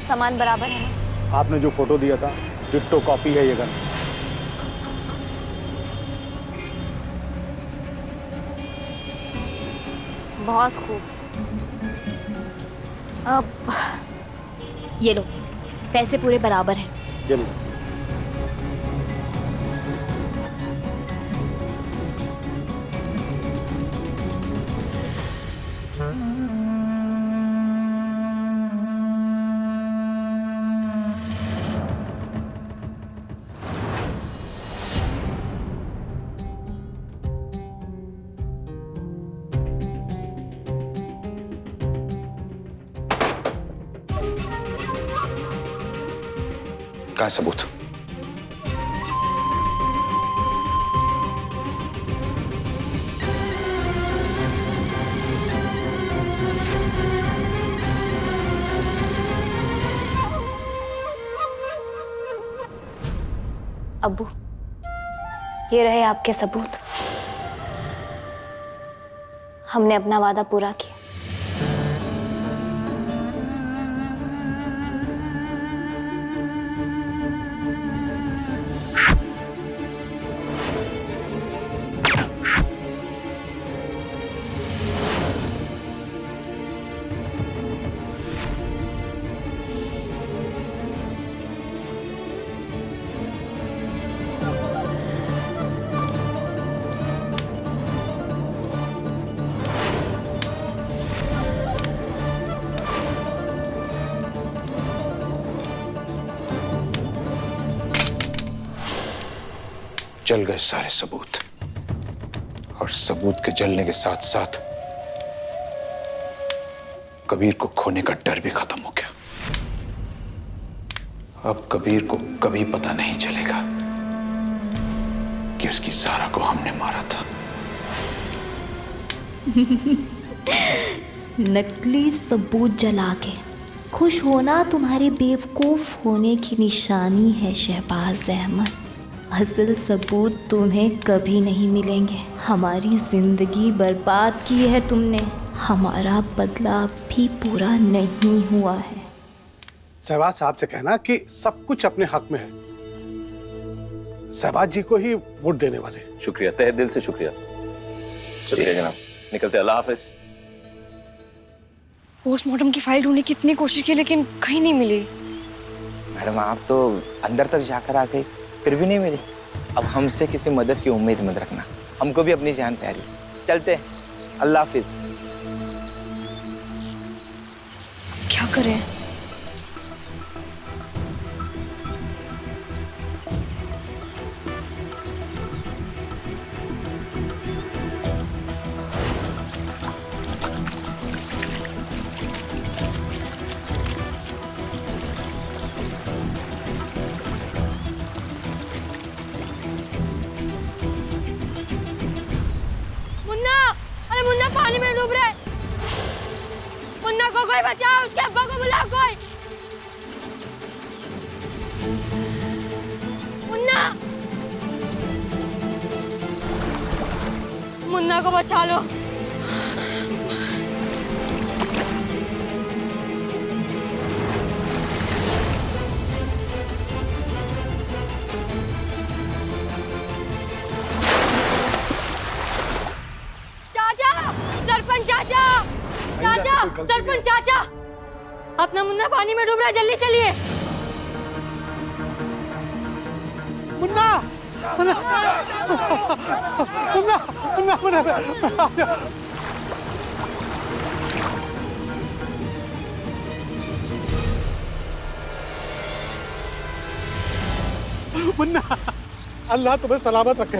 सामान बराबर है ना? आपने जो फोटो दिया था डिट्टो कॉपी है ये गन। बहुत खूब। अब ये लो, पैसे पूरे बराबर हैं। ये लो। कहाँ है सबूत? अब्बू, ये रहे आपके सबूत। हमने अपना वादा पूरा किया। जल गए सारे सबूत, और सबूत के जलने के साथ साथ कबीर को खोने का डर भी खत्म हो गया। अब कबीर को कभी पता नहीं चलेगा कि उसकी सारा को हमने मारा था। नकली सबूत जला के खुश होना तुम्हारे बेवकूफ होने की निशानी है शहबाज अहमद। असल सबूत तुम्हें कभी नहीं मिलेंगे। हमारी जिंदगी बर्बाद की है तुमने, हमारा बदला भी पूरा नहीं हुआ है। शहबाज साहब से कहना कि सब कुछ अपने हक में है। शहबाज जी को ही वोट देने वाले। शुक्रिया, तहे दिल से शुक्रिया। शुक्रिया जनाब, निकलते, अल्लाह हाफिज। पोस्टमार्टम की फाइल ढूंढने की इतनी कोशिश की लेकिन कहीं नहीं मिली। मैडम आप तो अंदर तक जाकर आ गई, फिर भी नहीं मिली। अब हमसे किसी मदद की उम्मीद मत रखना, हमको भी अपनी जान प्यारी। चलते, अल्लाह हाफिज। क्या करें? पानी में डूब रहे। मुन्ना को कोई बचाओ, उसके अब्बा को बुलाओ कोई। मुन्ना, मुन्ना को बचा लो। चाचा, सरपंच चाचा, अपना मुन्ना पानी में डूब रहा है, जल्दी चलिए। मुन्ना, मुन्ना, मुन्ना, मुन्ना, मुन्ना, मुन्ना, अल्लाह तुम्हें सलामत रखे।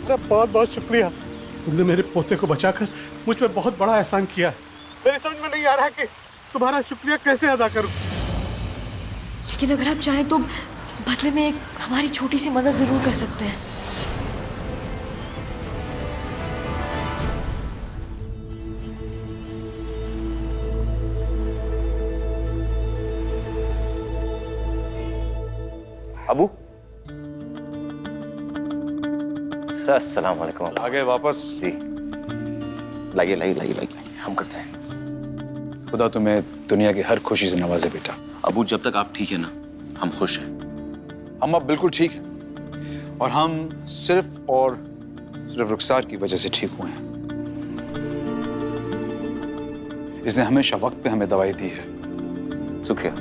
अरे बहुत बहुत शुक्रिया, तुमने मेरे पोते को बचाकर मुझ पर बहुत बड़ा एहसान किया। मेरी समझ में नहीं आ रहा कि तुम्हारा शुक्रिया कैसे अदा करूं। लेकिन अगर आप चाहें तो बदले में एक हमारी छोटी सी मदद जरूर कर सकते हैं। अबू, अस्सलाम वालेकुम। आ गए वापस? जी, लाइए लाइए लाइए लाइए, हम करते हैं। खुदा तुम्हें दुनिया की हर खुशी से नवाजे बेटा। अबू जब तक आप ठीक है ना, हम खुश हैं। हम अब बिल्कुल ठीक हैं और हम सिर्फ और सिर्फ रुखसार की वजह से ठीक हुए हैं। इसने हमेशा वक्त पे हमें दवाई दी है। शुक्रिया।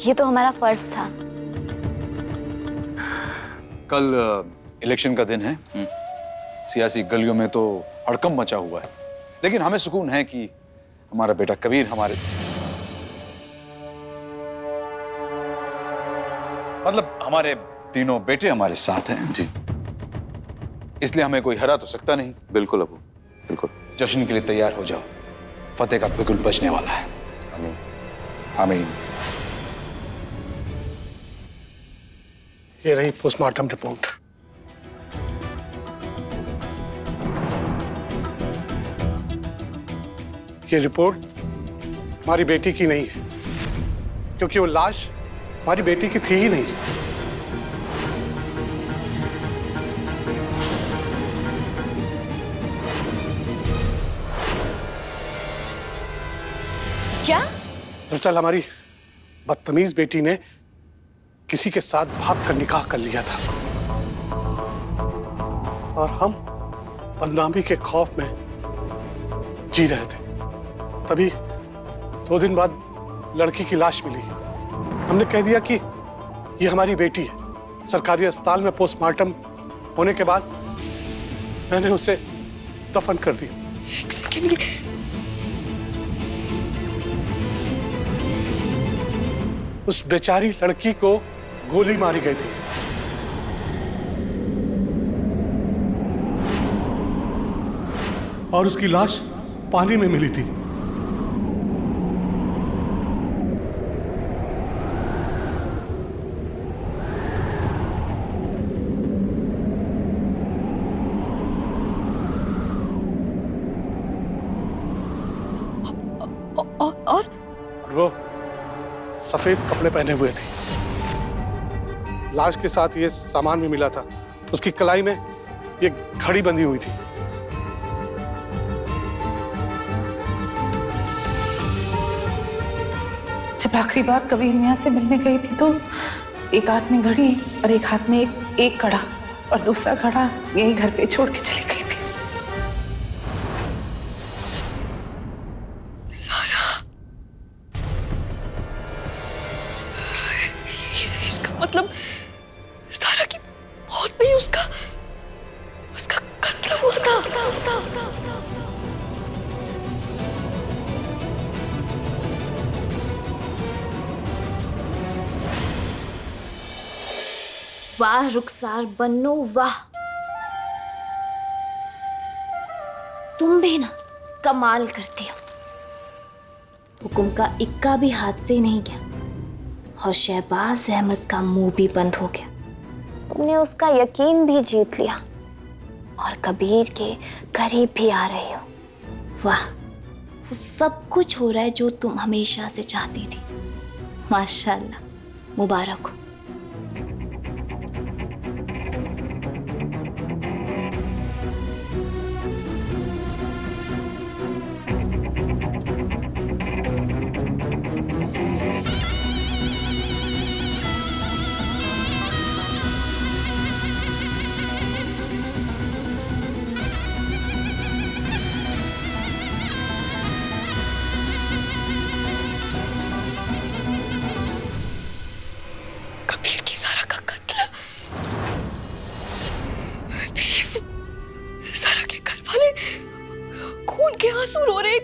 ये तो हमारा फर्ज था। कल इलेक्शन का दिन है। सियासी गलियों में तो हड़कंप मचा हुआ है, लेकिन हमें सुकून है कि हमारा बेटा कबीर हमारे तीनों बेटे हमारे साथ हैं जी। इसलिए हमें कोई हरा तो सकता नहीं। बिल्कुल अबू, बिल्कुल। जश्न के लिए तैयार हो जाओ, फतेह का बिगुल बजने वाला है। आमीन। आमीन। ये रही पोस्टमार्टम रिपोर्ट। ये रिपोर्ट हमारी बेटी की नहीं है, क्योंकि वो लाश हमारी बेटी की थी ही नहीं। क्या? दरअसल हमारी बदतमीज बेटी ने किसी के साथ भाग कर निकाह कर लिया था और हम बदनामी के खौफ में जी रहे थे। तभी 2 दिन बाद लड़की की लाश मिली। हमने कह दिया कि ये हमारी बेटी है। सरकारी अस्पताल में पोस्टमार्टम होने के बाद मैंने उसे दफन कर दिया। एक सेकंड, उस बेचारी लड़की को गोली मारी गई थी। और उसकी लाश पानी में मिली थी। और वो सफेद कपड़े पहने हुए थे। लाश के साथ ये सामान भी मिला था। उसकी कलाई में ये घड़ी बंधी हुई थी। जब आखिरी बार कबीर मियां से मिलने गई थी तो एक हाथ में घड़ी और एक हाथ में एक कड़ा और दूसरा कड़ा यही घर पे छोड़ के चली गई थी। सारा, इसका मतलब सारा की मौत नहीं, उसका कत्ल हुआ था। वाह रुखसार बन्नो वाह, तुम भी ना कमाल करती हो। हुक्म का इक्का भी हाथ से नहीं गया और शहबाज अहमद का मुंह भी बंद हो गया। तुमने उसका यकीन भी जीत लिया और कबीर के करीब भी आ रहे हो। वाह, सब कुछ हो रहा है जो तुम हमेशा से चाहती थी। माशाल्लाह, मुबारक हो। खून के आंसू रो रहे।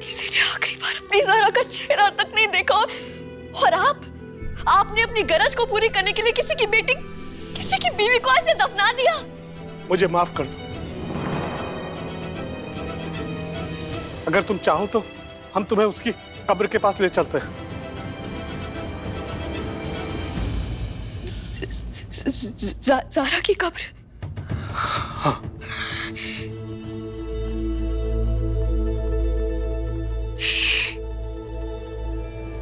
किसी ने आखिरी बार अपनी ज़हरा का चेहरा तक नहीं देखा और आपने अपनी गरज को पूरी करने के लिए किसी की बेटी, किसी की बीवी को ऐसे दफना दिया। मुझे माफ कर दो। अगर तुम चाहो तो हम तुम्हें उसकी कब्र के पास ले चलते हैं। ज़हरा की कब्र? हाँ।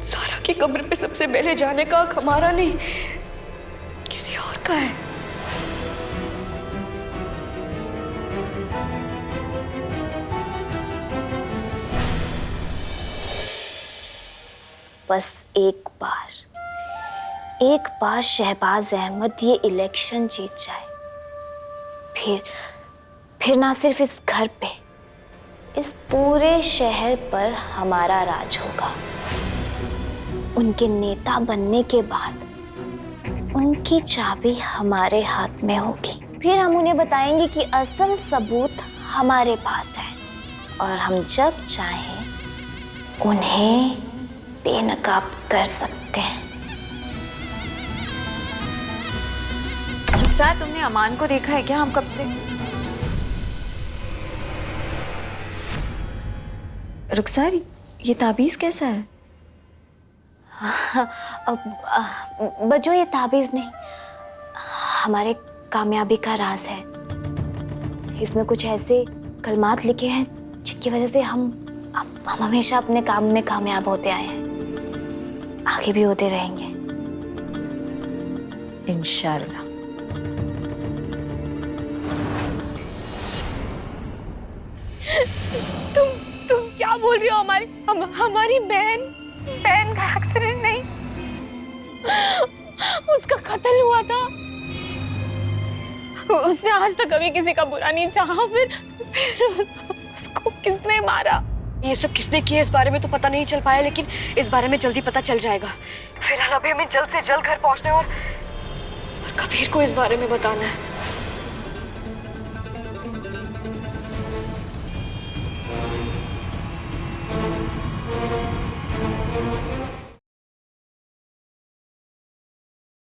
ज़हरा की कब्र पे सबसे पहले जाने का हक हमारा नहीं, किसी और का है। बस एक बार शहबाज अहमद ये इलेक्शन जीत जाए, फिर ना सिर्फ इस घर पे, इस पूरे शहर पर हमारा राज होगा। उनके नेता बनने के बाद उनकी चाबी हमारे हाथ में होगी। फिर हम उन्हें बताएंगे कि असल सबूत हमारे पास है और हम जब चाहें उन्हें बेनकाब कर सकते हैं। रुखसार, तुमने अमान को देखा है क्या? हम कब से रुखसार, ये ताबीज कैसा है? बजो, ये ताबीज नहीं, हमारे कामयाबी का राज है। इसमें कुछ ऐसे कलमात लिखे हैं जिनकी वजह से हम हमेशा अपने काम में कामयाब होते आए हैं, आगे भी होते रहेंगे इंशाल्लाह। तुम क्या बोल रही हो? हमारी बहन का एक्सीडेंट नहीं, उसका कत्ल हुआ था। उसने आज तक कभी किसी का बुरा नहीं चाहा, फिर उसको किसने मारा? ये सब किसने किया इस बारे में तो पता नहीं चल पाया, लेकिन इस बारे में जल्दी पता चल जाएगा। फिलहाल अभी हमें जल्द से जल्द घर पहुंचना है और कबीर को इस बारे में बताना है।